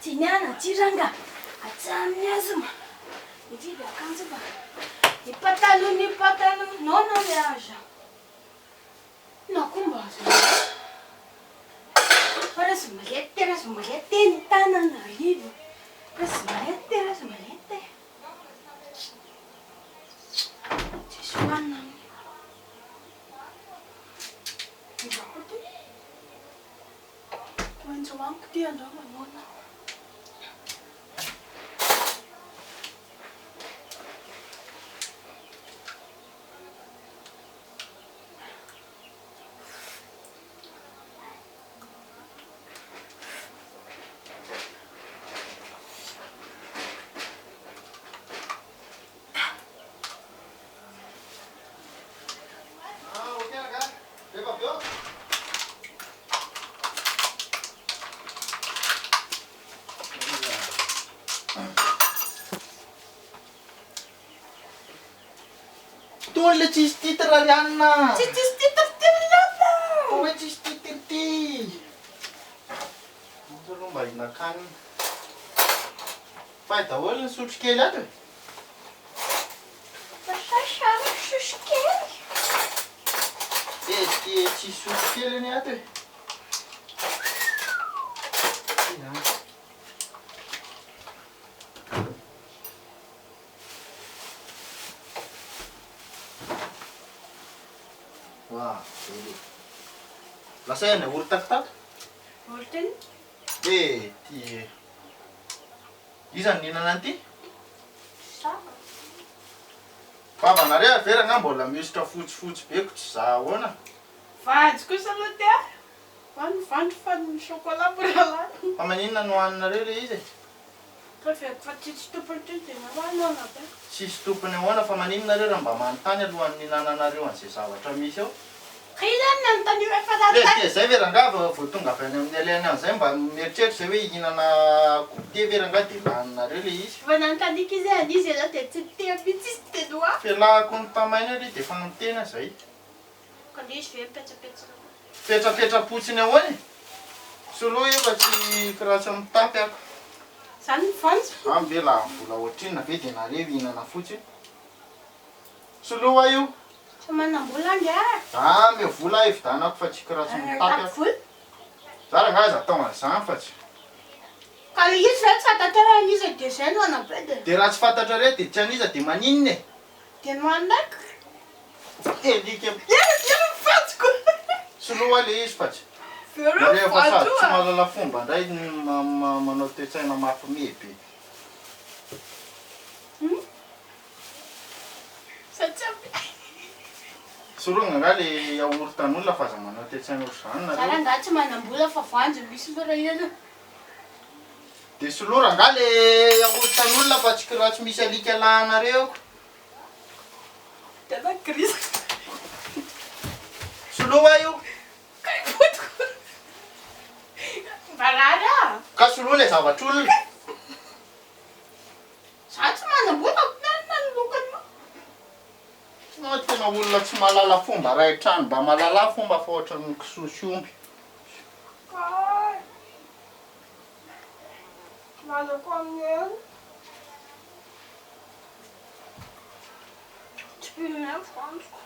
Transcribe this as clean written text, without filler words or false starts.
Tiana, tiranga. Atamiazuma. Il dit, quand ça va? Les pantalons. Non, mais âge. Non, comment ça? Ora sumalette, tanana arrivo. Ora sumalette. Ci suona. Quando anche ti andava buona. Tole tsisy titre Arianna. Tsisy titre lata. Hoe tsisy titre ty. Aloha mba hihinan-kanina. Fa daholo ny sotro kely ato e. Sasara sosikely. Tsisy sotro kely ny ato e. Wah, ini. Lasa na urtak-tak. Urtin? Izany ninana an'ity? Saka. Favanareo vera nga mbola mihosotra fotsifotsy be ko tsy zahoana. Vandy kosa aloha ty a. Vandy fa ny chocolat borala. Fa maninona no hoaninareo le izy? Préfère fa tsisy tompony ty dia mamanona be. Tsisy tompony ahoana fa maninonareo raha mba manontany alohan'ny ninananareo an'izay zavatra misy ao. Izany nanontany hoe fa tantany. Zay verangava vao tonga avy any amin'ny alaina an'izay mba mieritreritra zay hoe hihinana goûter veranga dia laninareo le izy. Fa nanontaniky izy izy aloha dia tsy tea mihitsy izy tenoa. Fialahako ny tamaina ary dia efa mitena zay. Ka le izy ve mipetsapetsaka. Petrapetra-potsiny ahoana e. Soloa io fa tsy kiratsy mitapy ako. Zany mivanjo. Ambe la vola ohatrinona ve dia nareo hihinana fotsiny. Soloa io. Tsy manam-bola ange. Me vola evidanako fa tsy kiratsy mitapy ako. Vola. Zara nga aza atao an'izany fa tsy. Ka le izy ve tsy fantatrareo an'izy dia izay no anabedy. Dia raha tsy fantatrareo dia tsy aniza dia maninona e. Dia mandaiko. Elika Mivanjoko. soloa le izy fa tsy. Vereo Rehefa sady vanjo tsy a. mahalala fomba indray manao toe-tsaina mafimebe. Satria Soroana nga le yaourt-n'olona fa aza manao toe-tsaina ohatr'izany zara nareo. nga tsy manam-bola fa vanjo misy lora ena. Dia solora nga le yaourt-n'olona fa tsy kiraha tsy misy alika lahanareo. Tena crise. Soloa io. Barara. Ka soloa le zavatr'olona. Za tsy manam-bola tena ny lokany mo. No tena olona tsy mahalala fomba ray trano mba mahalala fomba fa ohatran'ny kisoa sy omby. Kay. Malako amin'ny tsy pihina vanjoko.